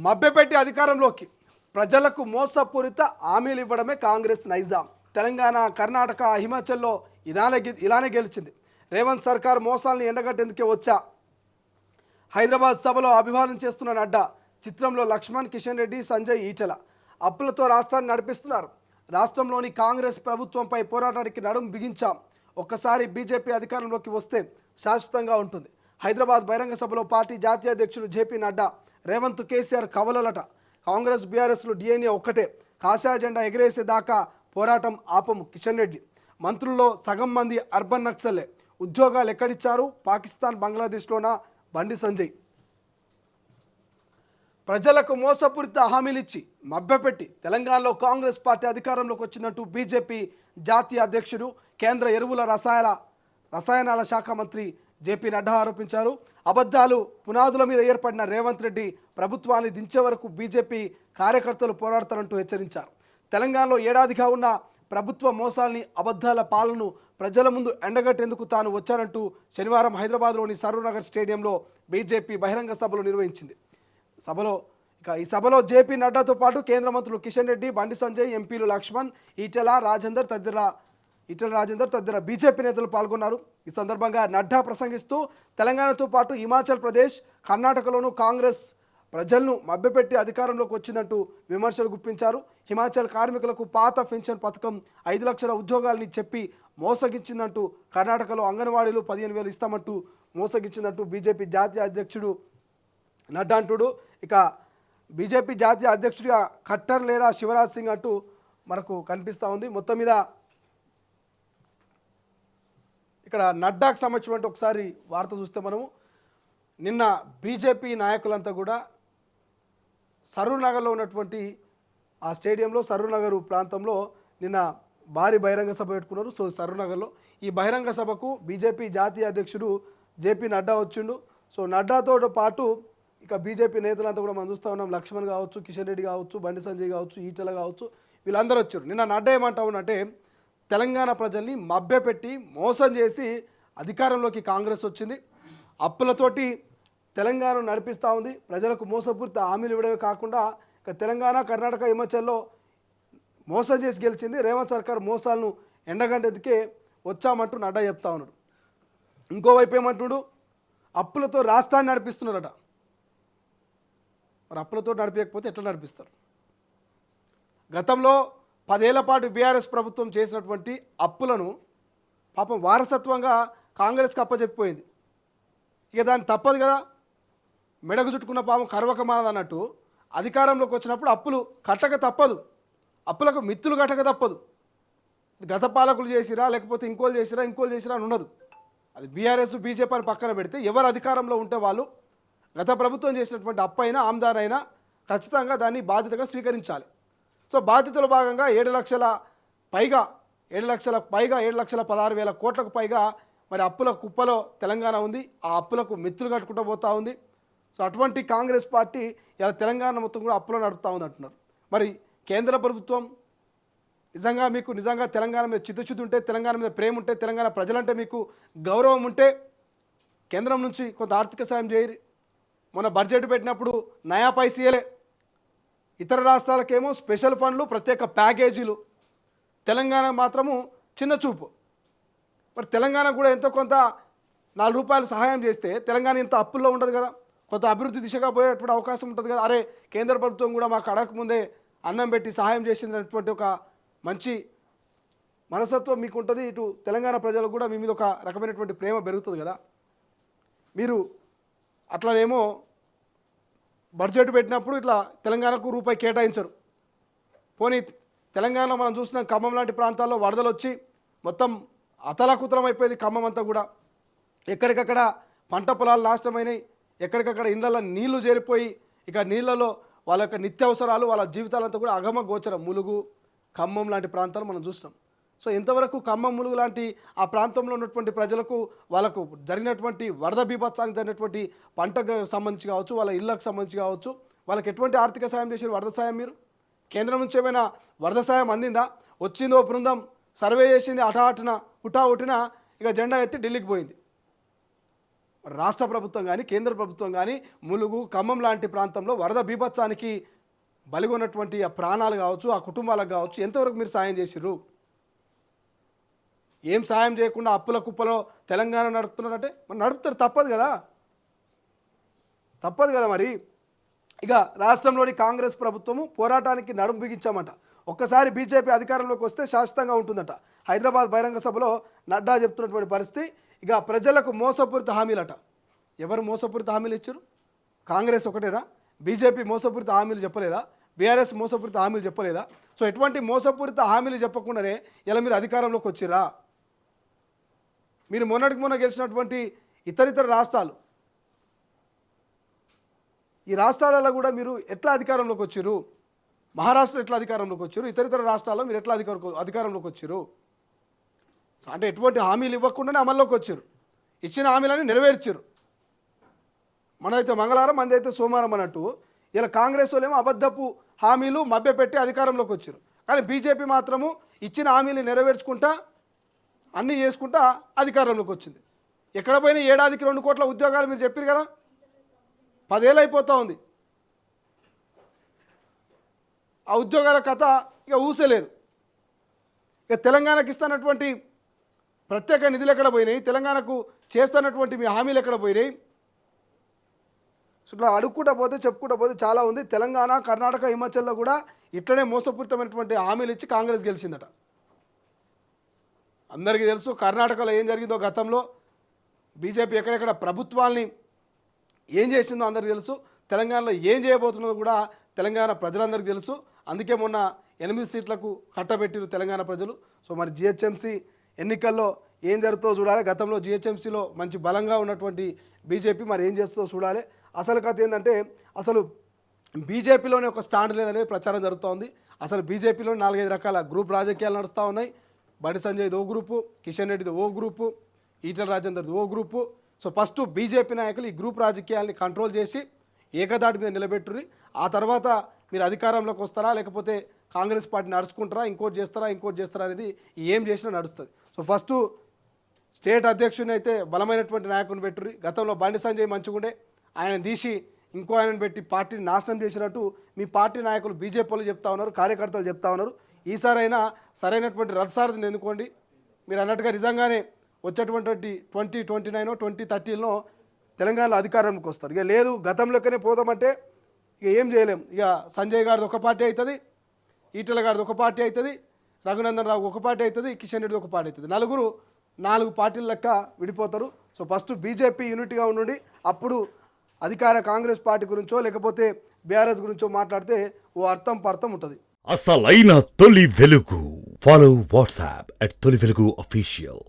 మభ్యపెట్టి అధికారంలోకి ప్రజలకు మోసపూరిత హామీలు ఇవ్వడమే కాంగ్రెస్ నైజాం. తెలంగాణ, కర్ణాటక, హిమాచల్లో ఇలానే గెలిచింది. రేవంత్ సర్కార్ మోసాలను ఎండగట్టేందుకే వచ్చా. హైదరాబాద్ సభలో అభివాదం చేస్తున్న నడ్డా. చిత్రంలో లక్ష్మణ్, కిషన్ రెడ్డి, సంజయ్ ఈటెల. అప్పులతో రాష్ట్రాన్ని నడిపిస్తున్నారు. రాష్ట్రంలోని కాంగ్రెస్ ప్రభుత్వంపై పోరాటానికి నడుం బిగించాం. ఒక్కసారి బీజేపీ అధికారంలోకి వస్తే శాశ్వతంగా ఉంటుంది. హైదరాబాద్ బహిరంగ సభలో పార్టీ జాతీయ అధ్యక్షుడు జేపీ నడ్డా. రేవంత్, కేసీఆర్ కవలలట. కాంగ్రెస్, బీఆర్ఎస్లు డిఎన్ఏ ఒక్కటే. కాషాయ జెండా ఎగిరేసేదాకా పోరాటం ఆపము. కిషన్ రెడ్డి. మంత్రుల్లో సగం మంది అర్బన్ నక్సల్లే. ఉద్యోగాలు ఎక్కడిచ్చారు? పాకిస్తాన్, బంగ్లాదేశ్లోన? బండి సంజయ్. ప్రజలకు మోసపూరిత హామీలిచ్చి మభ్యపెట్టి తెలంగాణలో కాంగ్రెస్ పార్టీ అధికారంలోకి వచ్చినట్టు బీజేపీ జాతీయ అధ్యక్షుడు, కేంద్ర ఎరువుల రసాయనాల శాఖ మంత్రి జేపీ నడ్డా ఆరోపించారు. అబద్ధాలు పునాదుల మీద ఏర్పడిన రేవంత్ రెడ్డి ప్రభుత్వాన్ని దించే వరకు బీజేపీ కార్యకర్తలు పోరాడతారంటూ హెచ్చరించారు. తెలంగాణలో ఏడాదిగా ఉన్న ప్రభుత్వ మోసాల్ని, అబద్ధాల పాలనను ప్రజల ముందు ఎండగట్టేందుకు తాను వచ్చానంటూ శనివారం హైదరాబాద్లోని సరూర్నగర్ స్టేడియంలో బీజేపీ బహిరంగ సభలు నిర్వహించింది. ఈ సభలో జేపీ నడ్డాతో పాటు కేంద్ర మంత్రులు కిషన్ రెడ్డి, బండి సంజయ్, ఎంపీలు లక్ష్మణ్, ఈటెల రాజేందర్ తదితర బీజేపీ నేతలు పాల్గొన్నారు. ఈ సందర్భంగా నడ్డా ప్రసంగిస్తూ తెలంగాణతో పాటు హిమాచల్ ప్రదేశ్, కర్ణాటకలోనూ కాంగ్రెస్ ప్రజలను మభ్యపెట్టి అధికారంలోకి వచ్చిందంటూ విమర్శలు గుప్పించారు. హిమాచల్ కార్మికులకు పాత పెన్షన్ పథకం 5 లక్షల ఉద్యోగాలని చెప్పి మోసగించిందంటూ, కర్ణాటకలో అంగన్వాడీలు 15,000 ఇస్తామంటూ మోసగించిందంటూ బీజేపీ జాతీయ అధ్యక్షుడు నడ్డా అంటుడు. ఇక బీజేపీ జాతీయ అధ్యక్షుడిగా ఖట్టర్ లేదా శివరాజ్ సింగ్ అంటూ మనకు కనిపిస్తూ ఉంది. మొత్తం మీద ఇక్కడ నడ్డాకు సంబంధించినటువంటి ఒకసారి వార్త చూస్తే మనము నిన్న బీజేపీ నాయకులంతా కూడా సరూర్నగర్లో ఉన్నటువంటి ఆ స్టేడియంలో, సరూర్నగర్ ప్రాంతంలో నిన్న భారీ బహిరంగ సభ పెట్టుకున్నారు. సో సరూర్నగర్లో ఈ బహిరంగ సభకు బీజేపీ జాతీయ అధ్యక్షుడు జేపీ నడ్డా వచ్చిండు. సో నడ్డాతో పాటు ఇక బీజేపీ నేతలంతా కూడా మనం చూస్తూ ఉన్నాం. లక్ష్మణ్ కావచ్చు, కిషన్ రెడ్డి కావచ్చు, బండి సంజయ్ కావచ్చు, ఈటెల కావచ్చు, వీళ్ళందరూ వచ్చారు. నిన్న నడ్డా ఏమంటా ఉన్నట్టే తెలంగాణ ప్రజల్ని మభ్యపెట్టి మోసం చేసి అధికారంలోకి కాంగ్రెస్ వచ్చింది. అప్పులతోటి తెలంగాణ నడిపిస్తూ ఉంది. ప్రజలకు మోసపూరిత హామీలు ఇవ్వడమే కాకుండా ఇక తెలంగాణ, కర్ణాటక, హిమాచల్లో మోసం చేసి గెలిచింది. రేవంత్ సర్కార్ మోసాలను ఎండగంటేందుకే వచ్చామంటూ నడ్డా చెప్తా ఉన్నాడు. ఇంకోవైపు ఏమంటుడు, అప్పులతో రాష్ట్రాన్ని నడిపిస్తున్నారట. మరి అప్పులతో నడిపించకపోతే ఎట్లా నడిపిస్తారు? గతంలో 10 ఏళ్ల పాటు బీఆర్ఎస్ ప్రభుత్వం చేసినటువంటి అప్పులను పాపం వారసత్వంగా కాంగ్రెస్కి అప్పచెప్పిపోయింది. ఇక దాన్ని తప్పదు కదా, మెడకు చుట్టుకున్న పాము కరవక మానదు అన్నట్టు అధికారంలోకి వచ్చినప్పుడు అప్పులు కట్టక తప్పదు, అప్పులకు మిత్తులు కట్టక తప్పదు. గత పాలకులు చేసిరా, లేకపోతే ఇంకోలు చేసిరా అని ఉండదు. అది బీఆర్ఎస్, బీజేపీ అని పక్కన పెడితే ఎవరు అధికారంలో ఉంటే వాళ్ళు గత ప్రభుత్వం చేసినటువంటి అప్పు అయినా, ఆమ్దాన్ అయినా ఖచ్చితంగా దాన్ని బాధ్యతగా స్వీకరించాలి. సో బాధ్యతలో భాగంగా 7 లక్షల పైగా 7,16,000 కోట్లకు పైగా మరి అప్పుల కుప్పలో తెలంగాణ ఉంది. ఆ అప్పులకు మిత్తులు కట్టుకుంటూ పోతూ ఉంది. సో అటువంటి కాంగ్రెస్ పార్టీ ఇలా తెలంగాణ మొత్తం కూడా అప్పులో నడుపుతూ ఉంది అంటున్నారు. మరి కేంద్ర ప్రభుత్వం నిజంగా తెలంగాణ మీద చిత్తశుద్ధి ఉంటే, తెలంగాణ మీద ప్రేమ ఉంటే, తెలంగాణ ప్రజలంటే మీకు గౌరవం ఉంటే కేంద్రం నుంచి కొంత ఆర్థిక సాయం చేయరు. మొన్న బడ్జెట్ పెట్టినప్పుడు నయా పైసీయలే. ఇతర రాష్ట్రాలకేమో స్పెషల్ ఫండ్లు, ప్రత్యేక ప్యాకేజీలు. తెలంగాణ మాత్రము చిన్న చూపు. మరి తెలంగాణ కూడా ఎంతో కొంత 4 రూపాయలు సహాయం చేస్తే తెలంగాణ ఇంత అప్పుల్లో ఉండదు కదా, కొంత అభివృద్ధి దిశగా పోయేటువంటి అవకాశం ఉంటుంది కదా. అరే కేంద్ర ప్రభుత్వం కూడా మాకు అడగకముందే అన్నం పెట్టి సహాయం చేసినటువంటి ఒక మంచి మనస్తత్వం మీకు ఉంటుంది. ఇటు తెలంగాణ ప్రజలకు కూడా మీ మీద ఒక రకమైనటువంటి ప్రేమ పెరుగుతుంది కదా. మీరు అట్లనేమో బడ్జెట్ పెట్టినప్పుడు ఇట్లా తెలంగాణకు రూపాయి కేటాయించరు. పోనీ తెలంగాణలో మనం చూసిన ఖమ్మం లాంటి ప్రాంతాల్లో వరదలు వచ్చి మొత్తం అతలాకుతలం అయిపోయింది. ఖమ్మం అంతా కూడా ఎక్కడికక్కడ పంట పొలాలు నాశనమైనాయి. ఎక్కడికక్కడ ఇళ్లలో నీళ్లు చేరిపోయి ఇక నీళ్లలో వాళ్ళ యొక్క నిత్యావసరాలు, వాళ్ళ జీవితాలంతా కూడా అగమ గోచరం. ములుగు, ఖమ్మం లాంటి ప్రాంతాలు మనం చూసినాం. సో ఇంతవరకు ఖమ్మం, ములుగు లాంటి ఆ ప్రాంతంలో ఉన్నటువంటి ప్రజలకు, వాళ్ళకు జరిగినటువంటి వరద బీభత్సానికి జరిగినటువంటి పంటకు సంబంధించి కావచ్చు, వాళ్ళ ఇళ్ళకు సంబంధించి కావచ్చు, వాళ్ళకి ఎటువంటి ఆర్థిక సాయం చేశారు? వరద సాయం మీరు కేంద్రం నుంచి ఏమైనా వరద సాయం అందిందా? వచ్చిందో బృందం సర్వే చేసింది, హుటాహుటిన ఇక జెండా ఎత్తి ఢిల్లీకి పోయింది. రాష్ట్ర ప్రభుత్వం కానీ కేంద్ర ప్రభుత్వం కానీ ములుగు ఖమ్మం లాంటి ప్రాంతంలో వరద బీభత్సానికి బలిగొన్నటువంటి ఆ ప్రాణాలు కావచ్చు, ఆ కుటుంబాలకు కావచ్చు, ఎంతవరకు మీరు సాయం చేసిర్రు? ఏం సాయం చేయకుండా అప్పుల కుప్పలో తెలంగాణ నడుపుతున్నారంటే మరి నడుపుతారు, తప్పదు కదా, తప్పదు కదా. మరి ఇక రాష్ట్రంలోని కాంగ్రెస్ ప్రభుత్వము పోరాటానికి నడుము బిగించామట. ఒక్కసారి బీజేపీ అధికారంలోకి వస్తే శాశ్వతంగా ఉంటుందట. హైదరాబాద్ బహిరంగ సభలో నడ్డా చెప్తున్నటువంటి పరిస్థితి. ఇక ప్రజలకు మోసపూరిత హామీలట. ఎవరు మోసపూరిత హామీలు ఇచ్చారు? కాంగ్రెస్ ఒకటేనా? బీజేపీ మోసపూరిత హామీలు చెప్పలేదా? బీఆర్ఎస్ మోసపూరిత హామీలు చెప్పలేదా? సో ఎటువంటి మోసపూరిత హామీలు చెప్పకుండానే ఇలా మీరు అధికారంలోకి వచ్చిరా? మీరు మొన్నటికి మొన్న గెలిచినటువంటి ఇతరితర రాష్ట్రాలు, ఈ రాష్ట్రాలలో కూడా మీరు ఎట్లా అధికారంలోకి వచ్చారు? మహారాష్ట్ర ఎట్లా అధికారంలోకి వచ్చారు? ఇతరితర రాష్ట్రాల్లో మీరు ఎట్లా అధికారంలోకి వచ్చారు? అంటే ఎటువంటి హామీలు ఇవ్వకుండానే అమల్లోకి వచ్చారు. ఇచ్చిన హామీలని నెరవేర్చారు. మనదైతే మంగళవారం, మనదైతే సోమవారం అన్నట్టు ఇలా కాంగ్రెస్ వాళ్ళేమో అబద్ధపు హామీలు మభ్యపెట్టి అధికారంలోకి వచ్చారు. కానీ బీజేపీ మాత్రము ఇచ్చిన హామీలు నెరవేర్చుకుంటా అన్నీ చేసుకుంటా అధికారంలోకి వచ్చింది. ఎక్కడ పోయినా ఏడాదికి 2 కోట్ల ఉద్యోగాలు మీరు చెప్పారు కదా, 10 ఏళ్ళు అయిపోతూ ఉంది. ఆ ఉద్యోగాల కథ ఇక ఊసేలేదు. ఇక తెలంగాణకి ఇస్తున్నటువంటి ప్రత్యేక నిధులు ఎక్కడ పోయినాయి? తెలంగాణకు చేస్తున్నటువంటి మీ హామీలు ఎక్కడ పోయినాయి? సో ఇట్లా అడుక్కుంటా పోతే చెప్పుకుంటా పోతే చాలా ఉంది. తెలంగాణ, కర్ణాటక, హిమాచల్లో కూడా ఇట్లనే మోసపూరితమైనటువంటి హామీలు ఇచ్చి కాంగ్రెస్ గెలిచిందట. అందరికీ తెలుసు కర్ణాటకలో ఏం జరిగిందో గతంలో. బీజేపీ ఎక్కడెక్కడ ప్రభుత్వాల్ని ఏం చేసిందో అందరికీ తెలుసు. తెలంగాణలో ఏం చేయబోతున్నదో కూడా తెలంగాణ ప్రజలందరికీ తెలుసు. అందుకే మొన్న 8 సీట్లకు కట్టబెట్టిరు తెలంగాణ ప్రజలు. సో మరి జిహెచ్ఎంసీ ఎన్నికల్లో ఏం జరుగుతుందో చూడాలి. గతంలో జిహెచ్ఎంసీలో మంచి బలంగా ఉన్నటువంటి బీజేపీ మరి ఏం చేస్తుందో చూడాలి. అసలు కథ ఏంటంటే అసలు బీజేపీలోనే ఒక స్టాండ్ లేదనేది ప్రచారం జరుగుతోంది. అసలు బీజేపీలో 4-5 రకాల గ్రూప్ రాజకీయాలు నడుస్తూ ఉన్నాయి. బండి సంజయ్ది ఓ గ్రూపు, కిషన్ రెడ్డిది ఓ గ్రూపు, ఈటల రాజేందర్ది ఓ గ్రూపు. సో ఫస్ట్ బీజేపీ నాయకులు ఈ గ్రూప్ రాజకీయాల్ని కంట్రోల్ చేసి ఏకదాటి మీద నిలబెట్టుర్రి. ఆ తర్వాత మీరు అధికారంలోకి వస్తారా, లేకపోతే కాంగ్రెస్ పార్టీ నడుచుకుంటారా, ఇంకోటి చేస్తారా అనేది ఏం చేసినా నడుస్తుంది. సో ఫస్ట్ స్టేట్ అధ్యక్షుని అయితే బలమైనటువంటి నాయకుని పెట్టుర్రి. గతంలో బండి సంజయ్ మంచిగుండే, ఆయన తీసి ఇంకో ఆయనను పెట్టి పార్టీని నాశనం చేసినట్టు మీ పార్టీ నాయకులు బీజేపీ వాళ్ళు చెప్తా ఉన్నారు, కార్యకర్తలు చెప్తా ఉన్నారు. ఈసారైనా సరైనటువంటి రథసారథిని ఎన్నుకోండి. మీరు అన్నట్టుగా నిజంగానే వచ్చేటువంటి 2029 2030లో తెలంగాణలో అధికారంలోకి వస్తారు. ఇక లేదు గతంలోకనే పోదామంటే ఇక ఏం చేయలేం. ఇక సంజయ్ గారిది ఒక పార్టీ అవుతుంది, ఈటల గారిది ఒక పార్టీ అవుతుంది, రఘునందన్ రావు ఒక పార్టీ అవుతుంది, కిషన్ రెడ్డి ఒక పార్టీ అవుతుంది. నలుగురు 4 పార్టీల లెక్క విడిపోతారు. సో ఫస్ట్ బీజేపీ యూనిట్గా ఉండి అప్పుడు అధికార కాంగ్రెస్ పార్టీ గురించో లేకపోతే బీఆర్ఎస్ గురించో మాట్లాడితే ఓ అర్థం పర్థం ఉంటుంది. అసలైన తొలి వెలుగు. ఫాలో వాట్సాప్ @తొలి వెలుగు official.